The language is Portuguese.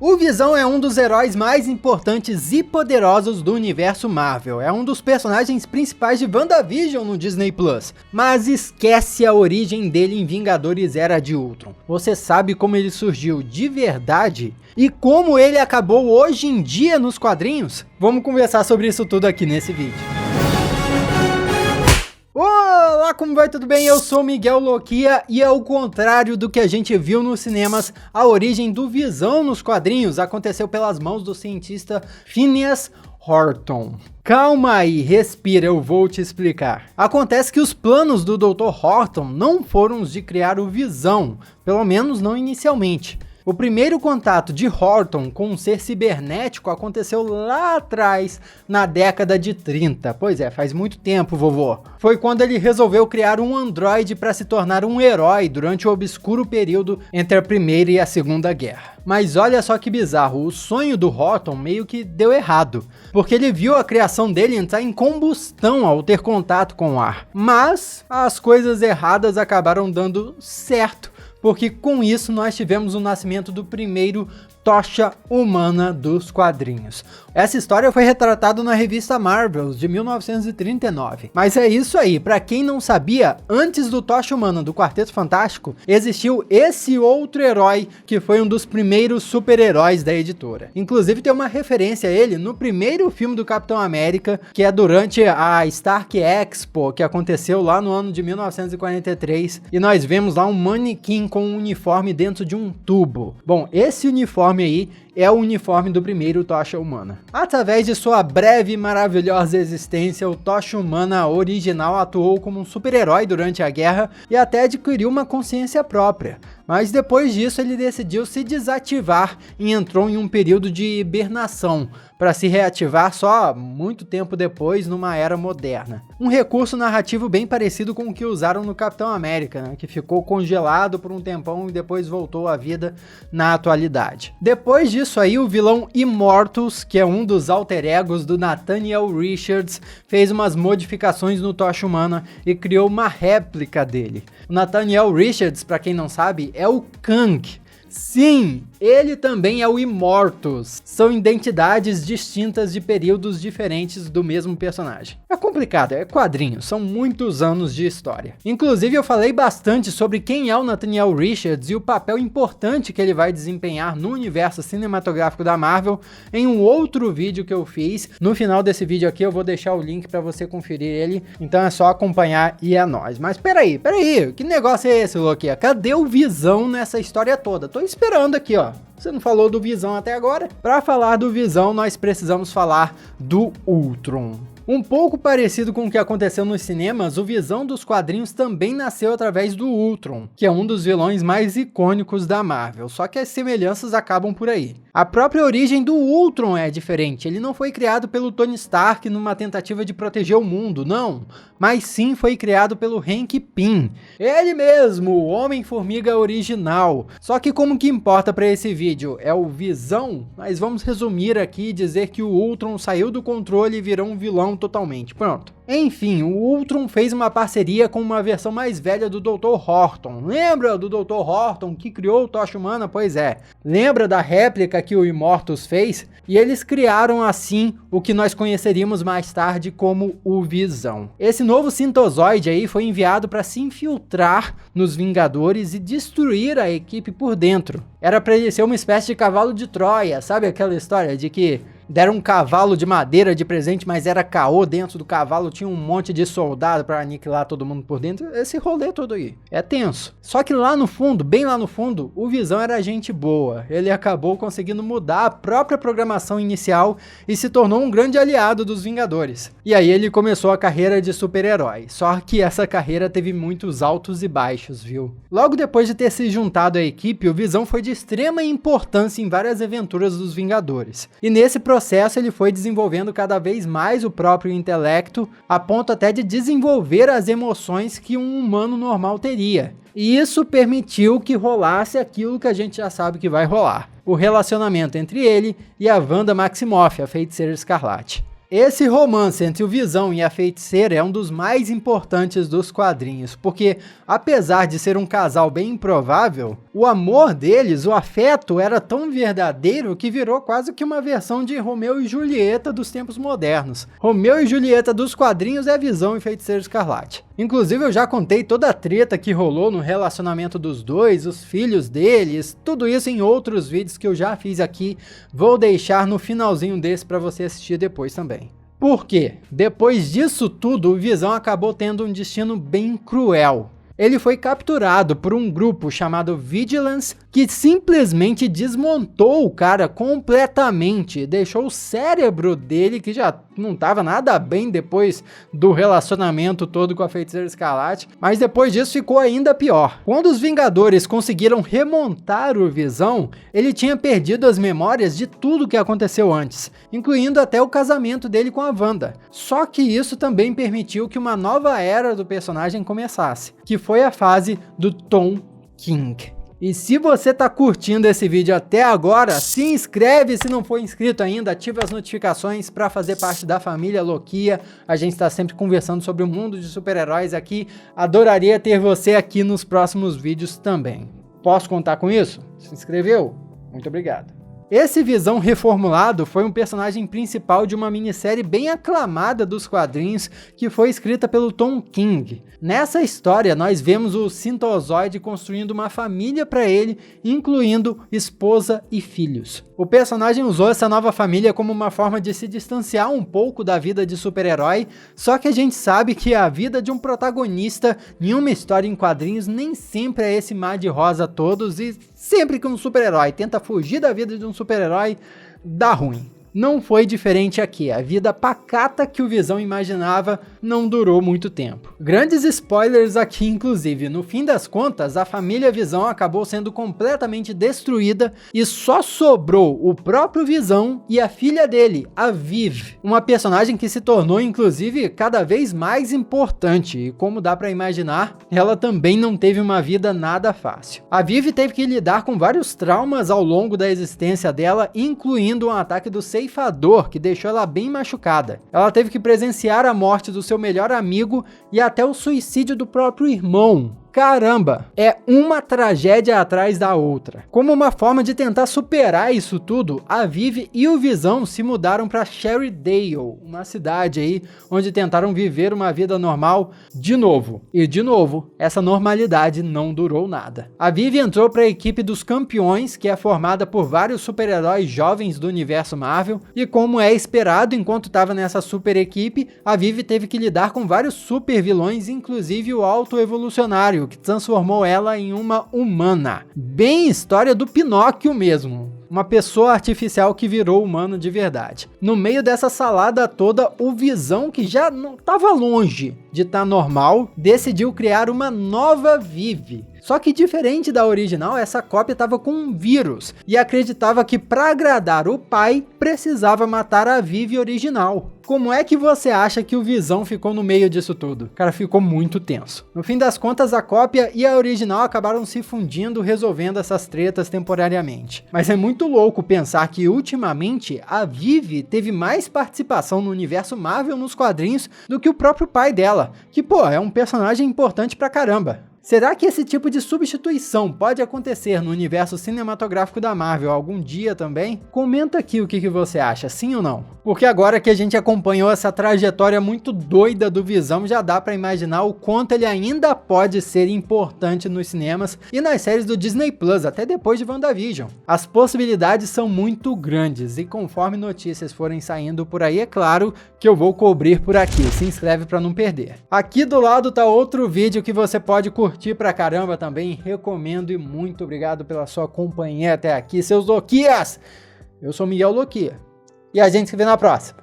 O Visão é um dos heróis mais importantes e poderosos do universo Marvel. É um dos personagens principais de WandaVision no Disney+. Mas esquece a origem dele em Vingadores Era de Ultron. Você sabe como ele surgiu de verdade? E como ele acabou hoje em dia nos quadrinhos? Vamos conversar sobre isso tudo aqui nesse vídeo. Olá, como vai? Tudo bem? Eu sou Miguel Loquia e ao contrário do que a gente viu nos cinemas, a origem do Visão nos quadrinhos aconteceu pelas mãos do cientista Phineas Horton. Calma aí, respira, eu vou te explicar. Acontece que os planos do Dr. Horton não foram os de criar o Visão, pelo menos não inicialmente. O primeiro contato de Horton com um ser cibernético aconteceu lá atrás, na década de 30. Pois é, faz muito tempo, vovô. Foi quando ele resolveu criar um androide para se tornar um herói durante o obscuro período entre a Primeira e a Segunda Guerra. Mas olha só que bizarro, o sonho do Horton meio que deu errado, porque ele viu a criação dele entrar em combustão ao ter contato com o ar. Mas as coisas erradas acabaram dando certo, porque com isso nós tivemos o nascimento do primeiro Tocha Humana dos quadrinhos. Essa história foi retratada na revista Marvel de 1939. Mas é isso aí, pra quem não sabia, antes do Tocha Humana do Quarteto Fantástico, existiu esse outro herói que foi um dos primeiros super-heróis da editora. Inclusive tem uma referência a ele no primeiro filme do Capitão América, que é durante a Stark Expo, que aconteceu lá no ano de 1943, e nós vemos lá um manequim com um uniforme dentro de um tubo. Bom, esse uniforme aí é o uniforme do primeiro Tocha Humana. Através de sua breve e maravilhosa existência, o Tocha Humana original atuou como um super-herói durante a guerra e até adquiriu uma consciência própria. Mas depois disso ele decidiu se desativar e entrou em um período de hibernação, para se reativar só muito tempo depois numa era moderna. Um recurso narrativo bem parecido com o que usaram no Capitão América, né, que ficou congelado por um tempão e depois voltou à vida na atualidade. Depois disso aí, o vilão Immortus, que é um dos alter egos do Nathaniel Richards, fez umas modificações no Tocha Humana e criou uma réplica dele. O Nathaniel Richards, para quem não sabe, é o Kang. Sim, ele também é o Immortus. São identidades distintas de períodos diferentes do mesmo personagem. É complicado, é quadrinho, são muitos anos de história. Inclusive eu falei bastante sobre quem é o Nathaniel Richards e o papel importante que ele vai desempenhar no universo cinematográfico da Marvel em um outro vídeo que eu fiz. No final desse vídeo aqui eu vou deixar o link para você conferir ele, então é só acompanhar e é nóis. Mas peraí, que negócio é esse, Loquia? Cadê o Visão nessa história toda? Tô esperando aqui, ó. Você não falou do Visão até agora? Para falar do Visão, nós precisamos falar do Ultron. Um pouco parecido com o que aconteceu nos cinemas, o Visão dos quadrinhos também nasceu através do Ultron, que é um dos vilões mais icônicos da Marvel, só que as semelhanças acabam por aí. A própria origem do Ultron é diferente, ele não foi criado pelo Tony Stark numa tentativa de proteger o mundo, não, mas sim foi criado pelo Hank Pym. Ele mesmo, o Homem-Formiga original. Só que como que importa para esse vídeo? É o Visão? Mas vamos resumir aqui e dizer que o Ultron saiu do controle e virou um vilão totalmente. Pronto. Enfim, o Ultron fez uma parceria com uma versão mais velha do Dr. Horton. Lembra do Dr. Horton que criou o Tocha Humana? Pois é. Lembra da réplica que o Immortus fez? E eles criaram assim o que nós conheceríamos mais tarde como o Visão. Esse novo sintozoide aí foi enviado para se infiltrar nos Vingadores e destruir a equipe por dentro. Era para ele ser uma espécie de cavalo de Troia, sabe aquela história de que deram um cavalo de madeira de presente, mas era caô, dentro do cavalo tinha um monte de soldado para aniquilar todo mundo por dentro. Esse rolê todo aí. É tenso. Só que lá no fundo, bem lá no fundo, o Visão era gente boa. Ele acabou conseguindo mudar a própria programação inicial e se tornou um grande aliado dos Vingadores. E aí ele começou a carreira de super-herói. Só que essa carreira teve muitos altos e baixos, viu? Logo depois de ter se juntado à equipe, o Visão foi de extrema importância em várias aventuras dos Vingadores. E nesse processo ele foi desenvolvendo cada vez mais o próprio intelecto, a ponto até de desenvolver as emoções que um humano normal teria. E isso permitiu que rolasse aquilo que a gente já sabe que vai rolar: o relacionamento entre ele e a Wanda Maximoff, a Feiticeira Escarlate. Esse romance entre o Visão e a Feiticeira é um dos mais importantes dos quadrinhos, porque apesar de ser um casal bem improvável, o amor deles, o afeto, era tão verdadeiro que virou quase que uma versão de Romeu e Julieta dos tempos modernos. Romeu e Julieta dos quadrinhos é Visão e Feiticeiro Escarlate. Inclusive eu já contei toda a treta que rolou no relacionamento dos dois, os filhos deles, tudo isso em outros vídeos que eu já fiz aqui, vou deixar no finalzinho desse para você assistir depois também. Por quê? Depois disso tudo, o Visão acabou tendo um destino bem cruel. Ele foi capturado por um grupo chamado Vigilance, que simplesmente desmontou o cara completamente, deixou o cérebro dele, que já não estava nada bem depois do relacionamento todo com a Feiticeira Escarlate, mas depois disso ficou ainda pior. Quando os Vingadores conseguiram remontar o Visão, ele tinha perdido as memórias de tudo que aconteceu antes, incluindo até o casamento dele com a Wanda. Só que isso também permitiu que uma nova era do personagem começasse, que foi a fase do Tom King. E se você tá curtindo esse vídeo até agora, se inscreve se não for inscrito ainda, ativa as notificações para fazer parte da família Loquia. A gente está sempre conversando sobre o mundo de super-heróis aqui. Adoraria ter você aqui nos próximos vídeos também. Posso contar com isso? Se inscreveu? Muito obrigado. Esse Visão reformulado foi um personagem principal de uma minissérie bem aclamada dos quadrinhos que foi escrita pelo Tom King. Nessa história, nós vemos o Sintozoide construindo uma família para ele, incluindo esposa e filhos. O personagem usou essa nova família como uma forma de se distanciar um pouco da vida de super-herói, só que a gente sabe que a vida de um protagonista em uma história em quadrinhos nem sempre é esse mar de rosa todos, e sempre que um super-herói tenta fugir da vida de um super-herói, dá ruim. Não foi diferente aqui, a vida pacata que o Visão imaginava não durou muito tempo. Grandes spoilers aqui inclusive, no fim das contas a família Visão acabou sendo completamente destruída e só sobrou o próprio Visão e a filha dele, a Viv, uma personagem que se tornou inclusive cada vez mais importante e, como dá pra imaginar, ela também não teve uma vida nada fácil. A Viv teve que lidar com vários traumas ao longo da existência dela, incluindo um ataque do ceifador que deixou ela bem machucada. Ela teve que presenciar a morte do seu melhor amigo e até o suicídio do próprio irmão. Caramba, é uma tragédia atrás da outra. Como uma forma de tentar superar isso tudo, a Viv e o Visão se mudaram para Sherrydale, uma cidade aí onde tentaram viver uma vida normal de novo. E de novo, essa normalidade não durou nada. A Viv entrou para a equipe dos Campeões, que é formada por vários super-heróis jovens do universo Marvel, e como é esperado, enquanto estava nessa super equipe, a Viv teve que lidar com vários super vilões, inclusive o Alto Evolucionário, que transformou ela em uma humana. Bem história do Pinóquio mesmo. Uma pessoa artificial que virou humano de verdade. No meio dessa salada toda, o Visão, que já não estava longe de estar normal, decidiu criar uma nova Viv. Só que diferente da original, essa cópia estava com um vírus e acreditava que para agradar o pai, precisava matar a Viv original. Como é que você acha que o Visão ficou no meio disso tudo? O cara ficou muito tenso. No fim das contas, a cópia e a original acabaram se fundindo, resolvendo essas tretas temporariamente. Mas é muito louco pensar que ultimamente a Viv teve mais participação no universo Marvel nos quadrinhos do que o próprio pai dela, que pô, é um personagem importante pra caramba. Será que esse tipo de substituição pode acontecer no universo cinematográfico da Marvel algum dia também? Comenta aqui o que você acha, sim ou não? Porque agora que a gente acompanhou essa trajetória muito doida do Visão, já dá pra imaginar o quanto ele ainda pode ser importante nos cinemas e nas séries do Disney Plus, até depois de WandaVision. As possibilidades são muito grandes e conforme notícias forem saindo por aí, é claro que eu vou cobrir por aqui. Se inscreve pra não perder. Aqui do lado tá outro vídeo que você pode curtir pra caramba também, recomendo e muito obrigado pela sua companhia até aqui, seus Loquias! Eu sou Miguel Loquia e a gente se vê na próxima.